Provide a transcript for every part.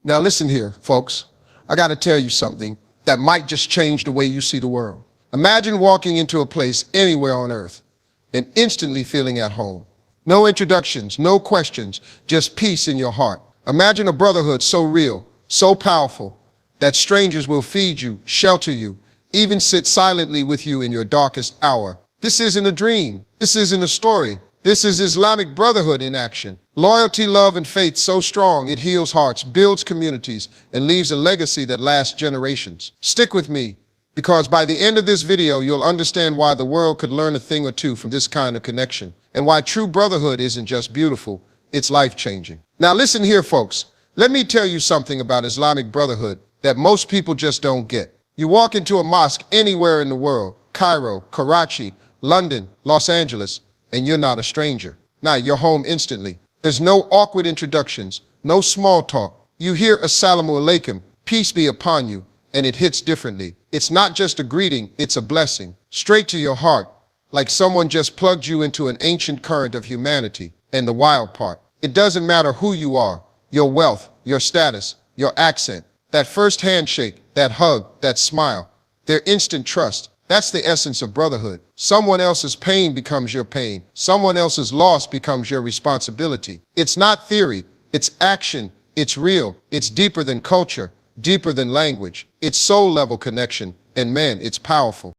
Now listen here, folks. I got to tell you something that might just change the way you see the world. Imagine walking into a place anywhere on earth and instantly feeling at home. No introductions, no questions, just peace in your heart. Imagine a brotherhood so real, so powerful, that strangers will feed you, shelter you, even sit silently with you in your darkest hour. This isn't a dream. This isn't a story. This is Islamic Brotherhood in action. Loyalty, love, and faith so strong it heals hearts, builds communities, and leaves a legacy that lasts generations. Stick with me, because by the end of this video, you'll understand why the world could learn a thing or two from this kind of connection, and why true brotherhood isn't just beautiful, it's life-changing. Now listen here, folks. Let me tell you something about Islamic Brotherhood that most people just don't get. You walk into a mosque anywhere in the world, Cairo, Karachi, London, Los Angeles, and you're not a stranger. Now you're home instantly. There's no awkward introductions, no small talk. You hear Assalamu alaikum, peace be upon you, and it hits differently. It's not just a greeting, it's a blessing. Straight to your heart, like someone just plugged you into an ancient current of humanity. And the wild part, it doesn't matter who you are, your wealth, your status, your accent, that first handshake, that hug, that smile, their instant trust. That's the essence of brotherhood. Someone else's pain becomes your pain. Someone else's loss becomes your responsibility. It's not theory, it's action, it's real, it's deeper than culture, deeper than language. It's soul-level connection, and man, it's powerful.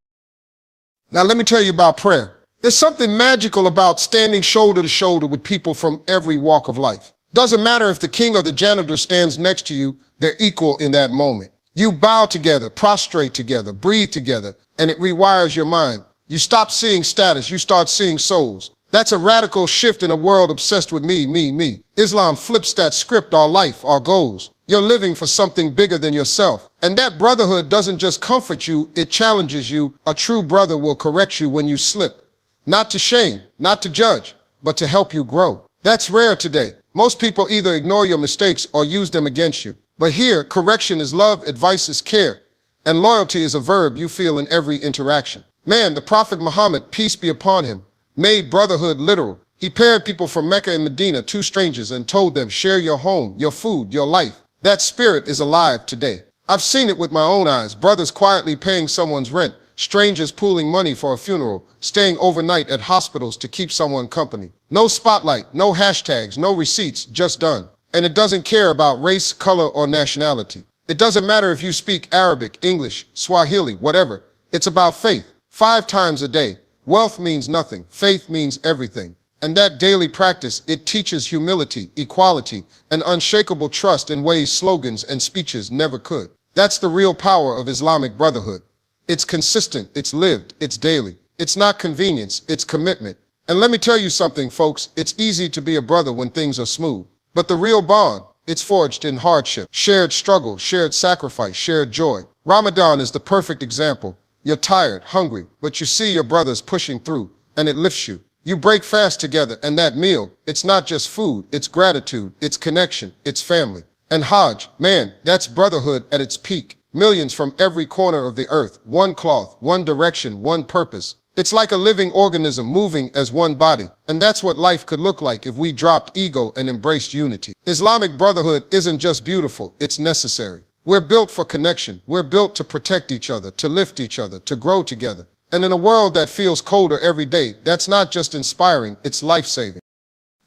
Now let me tell you about prayer. There's something magical about standing shoulder to shoulder with people from every walk of life. Doesn't matter if the king or the janitor stands next to you, they're equal in that moment. You bow together, prostrate together, breathe together, and it rewires your mind. You stop seeing status, you start seeing souls. That's a radical shift in a world obsessed with me, me, me. Islam flips that script, our life, our goals. You're living for something bigger than yourself. And that brotherhood doesn't just comfort you, it challenges you. A true brother will correct you when you slip. Not to shame, not to judge, but to help you grow. That's rare today. Most people either ignore your mistakes or use them against you. But here, correction is love, advice is care, and loyalty is a verb you feel in every interaction. Man, the Prophet Muhammad, peace be upon him, made brotherhood literal. He paired people from Mecca and Medina, two strangers, and told them, share your home, your food, your life. That spirit is alive today. I've seen it with my own eyes, brothers quietly paying someone's rent, strangers pooling money for a funeral, staying overnight at hospitals to keep someone company. No spotlight, no hashtags, no receipts, just done. And it doesn't care about race, color, or nationality. It doesn't matter if you speak Arabic, English, Swahili, whatever. It's about faith. 5 times a day. Wealth means nothing. Faith means everything. And that daily practice, it teaches humility, equality, and unshakable trust in ways slogans and speeches never could. That's the real power of Islamic Brotherhood. It's consistent, it's lived, it's daily. It's not convenience, it's commitment. And let me tell you something, folks, it's easy to be a brother when things are smooth. But the real bond, it's forged in hardship, shared struggle, shared sacrifice, shared joy. Ramadan is the perfect example. You're tired, hungry, but you see your brothers pushing through, and it lifts you. You break fast together, and that meal, it's not just food, it's gratitude, it's connection, it's family. And Hajj, man, that's brotherhood at its peak. Millions from every corner of the earth, one cloth, one direction, one purpose. It's like a living organism moving as one body. And that's what life could look like if we dropped ego and embraced unity. Islamic Brotherhood isn't just beautiful, it's necessary. We're built for connection. We're built to protect each other, to lift each other, to grow together. And in a world that feels colder every day, that's not just inspiring, it's life-saving.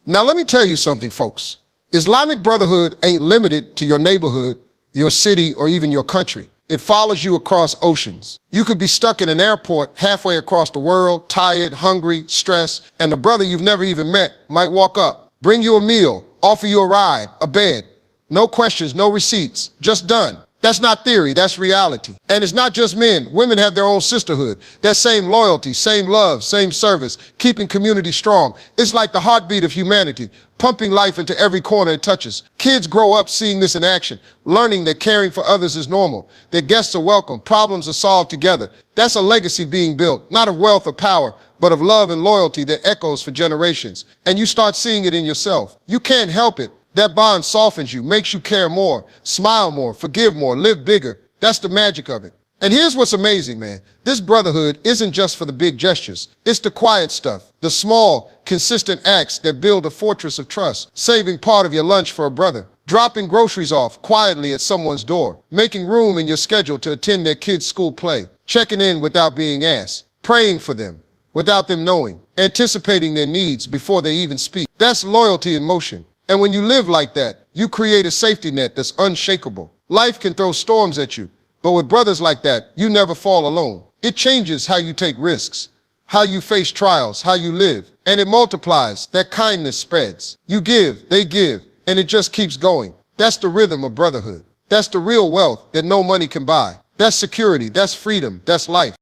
Now let me tell you something, folks. Islamic Brotherhood ain't limited to your neighborhood, your city, or even your country. It follows you across oceans. You could be stuck in an airport halfway across the world, tired, hungry, stressed, and a brother you've never even met might walk up, bring you a meal, offer you a ride, a bed. No questions, no receipts, just done. That's not theory, that's reality. And it's not just men. Women have their own sisterhood. That same loyalty, same love, same service, keeping community strong. It's like the heartbeat of humanity, pumping life into every corner it touches. Kids grow up seeing this in action, learning that caring for others is normal, that guests are welcome, problems are solved together. That's a legacy being built, not of wealth or power, but of love and loyalty that echoes for generations. And you start seeing it in yourself. You can't help it. That bond softens you, makes you care more, smile more, forgive more, live bigger. That's the magic of it. And here's what's amazing, man. This brotherhood isn't just for the big gestures. It's the quiet stuff, the small, consistent acts that build a fortress of trust. Saving part of your lunch for a brother, dropping groceries off quietly at someone's door, making room in your schedule to attend their kids' school play, checking in without being asked, praying for them without them knowing, anticipating their needs before they even speak. That's loyalty in motion. And when you live like that, you create a safety net that's unshakable. Life can throw storms at you, but with brothers like that, you never fall alone. It changes how you take risks, how you face trials, how you live, and it multiplies. That kindness spreads. You give, they give, and it just keeps going. That's the rhythm of brotherhood. That's the real wealth that no money can buy. That's security, that's freedom, that's life.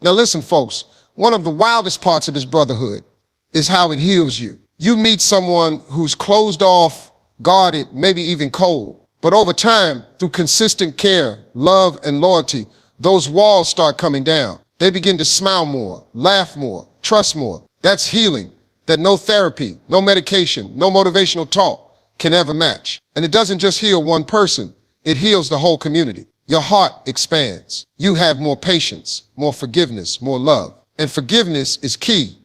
Now listen, folks, one of the wildest parts of this brotherhood is how it heals you. You meet someone who's closed off, guarded, maybe even cold. But over time, through consistent care, love, and loyalty, those walls start coming down. They begin to smile more, laugh more, trust more. That's healing that no therapy, no medication, no motivational talk can ever match. And it doesn't just heal one person, it heals the whole community. Your heart expands. You have more patience, more forgiveness, more love. And forgiveness is key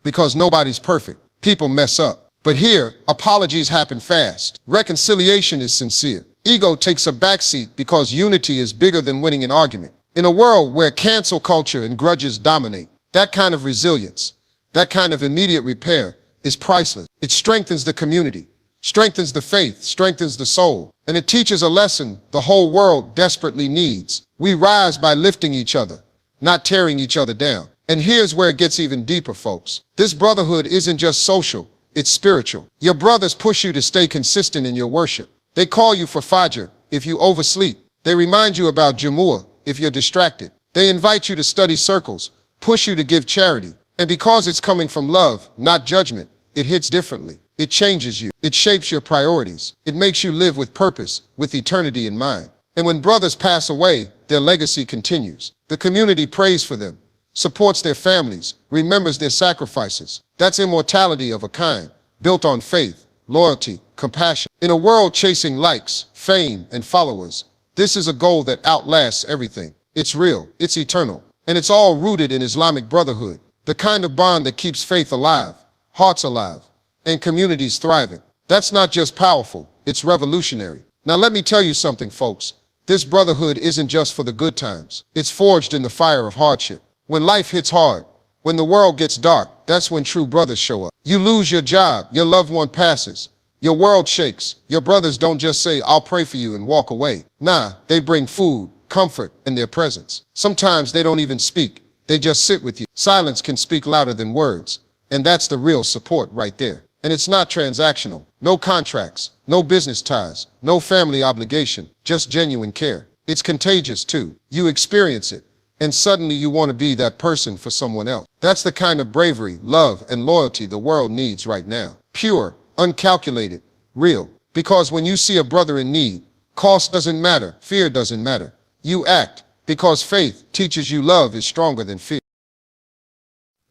because nobody's perfect. People mess up. But here, apologies happen fast. Reconciliation is sincere. Ego takes a backseat because unity is bigger than winning an argument. In a world where cancel culture and grudges dominate, that kind of resilience, that kind of immediate repair is priceless. It strengthens the community, strengthens the faith, strengthens the soul, and it teaches a lesson the whole world desperately needs. We rise by lifting each other, not tearing each other down. And here's where it gets even deeper, folks. This brotherhood isn't just social, it's spiritual. Your brothers push you to stay consistent in your worship. They call you for Fajr if you oversleep. They remind you about Jamur if you're distracted. They invite you to study circles, push you to give charity. And because it's coming from love, not judgment, it hits differently. It changes you. It shapes your priorities. It makes you live with purpose, with eternity in mind. And when brothers pass away, their legacy continues. The community prays for them, supports their families, remembers their sacrifices. That's immortality of a kind, built on faith, loyalty, compassion. In a world chasing likes, fame, and followers, this is a goal that outlasts everything. It's real, it's eternal, and it's all rooted in Islamic Brotherhood, the kind of bond that keeps faith alive, hearts alive, and communities thriving. That's not just powerful, it's revolutionary. Now let me tell you something, folks. This brotherhood isn't just for the good times. It's forged in the fire of hardship. When life hits hard, when the world gets dark, that's when true brothers show up. You lose your job, your loved one passes, your world shakes. Your brothers don't just say, "I'll pray for you," and walk away. Nah, they bring food, comfort, and their presence. Sometimes they don't even speak. They just sit with you. Silence can speak louder than words. And that's the real support right there. And it's not transactional. No contracts, no business ties, no family obligation, just genuine care. It's contagious too. You experience it, and suddenly you want to be that person for someone else. That's the kind of bravery, love, and loyalty the world needs right now. Pure, uncalculated, real. Because when you see a brother in need, cost doesn't matter, fear doesn't matter. You act because faith teaches you love is stronger than fear.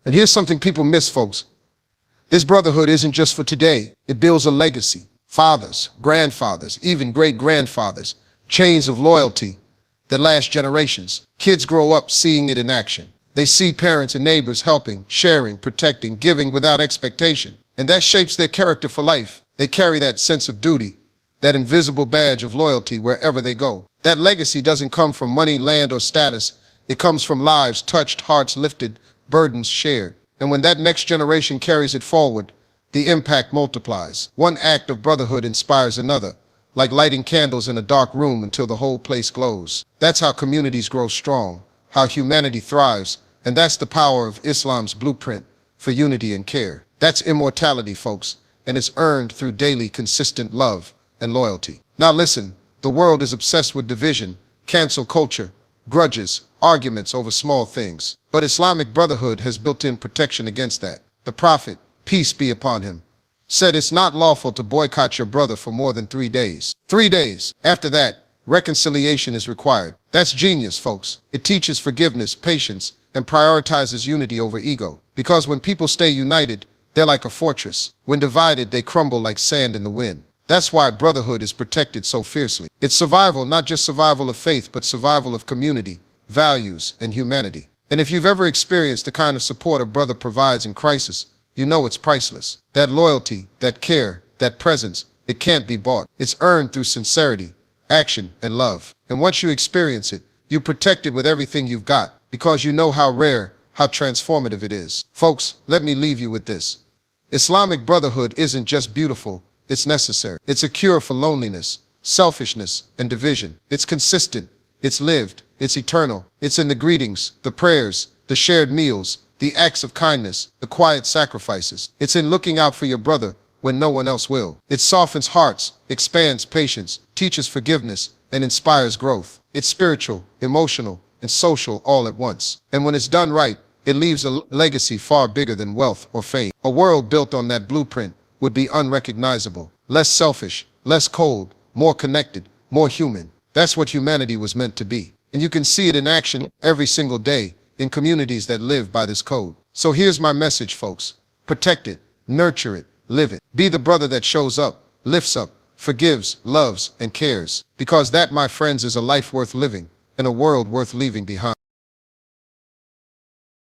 And here's something people miss, folks. This brotherhood isn't just for today. It builds a legacy. Fathers, grandfathers, even great-grandfathers, chains of loyalty that last generations. Kids grow up seeing it in action. They see parents and neighbors helping, sharing, protecting, giving without expectation. And that shapes their character for life. They carry that sense of duty, that invisible badge of loyalty wherever they go. That legacy doesn't come from money, land, or status. It comes from lives touched, hearts lifted, burdens shared. And when that next generation carries it forward, the impact multiplies. One act of brotherhood inspires another, like lighting candles in a dark room until the whole place glows. That's how communities grow strong, how humanity thrives, and that's the power of Islam's blueprint for unity and care. That's immortality, folks, and it's earned through daily consistent love and loyalty. Now listen, the world is obsessed with division, cancel culture, grudges, arguments over small things. But Islamic Brotherhood has built-in protection against that. The Prophet, peace be upon him, said it's not lawful to boycott your brother for more than 3 days. 3 days. After that, reconciliation is required. That's genius, folks. It teaches forgiveness, patience, and prioritizes unity over ego. Because when people stay united, they're like a fortress. When divided, they crumble like sand in the wind. That's why brotherhood is protected so fiercely. It's survival, not just survival of faith, but survival of community, values, and humanity. And if you've ever experienced the kind of support a brother provides in crisis, you know it's priceless. That loyalty, that care, that presence, It can't be bought. It's earned through sincerity, action, and love. And once you experience it, you protect it with everything you've got because you know how rare, how transformative it is. Folks, let me leave you with this. Islamic Brotherhood isn't just beautiful, it's necessary. It's a cure for loneliness, selfishness, and division. It's consistent, it's lived, it's eternal. It's in the greetings, the prayers, the shared meals, the acts of kindness, the quiet sacrifices. It's in looking out for your brother when no one else will. It softens hearts, expands patience, teaches forgiveness, and inspires growth. It's spiritual, emotional, and social all at once. And when it's done right, it leaves a legacy far bigger than wealth or fame. A world built on that blueprint would be unrecognizable, less selfish, less cold, more connected, more human. That's what humanity was meant to be. And you can see it in action every single day in communities that live by this code. So here's my message, folks. Protect it, nurture it, live it. Be the brother that shows up, lifts up, forgives, loves, and cares. Because that, my friends, is a life worth living and a world worth leaving behind.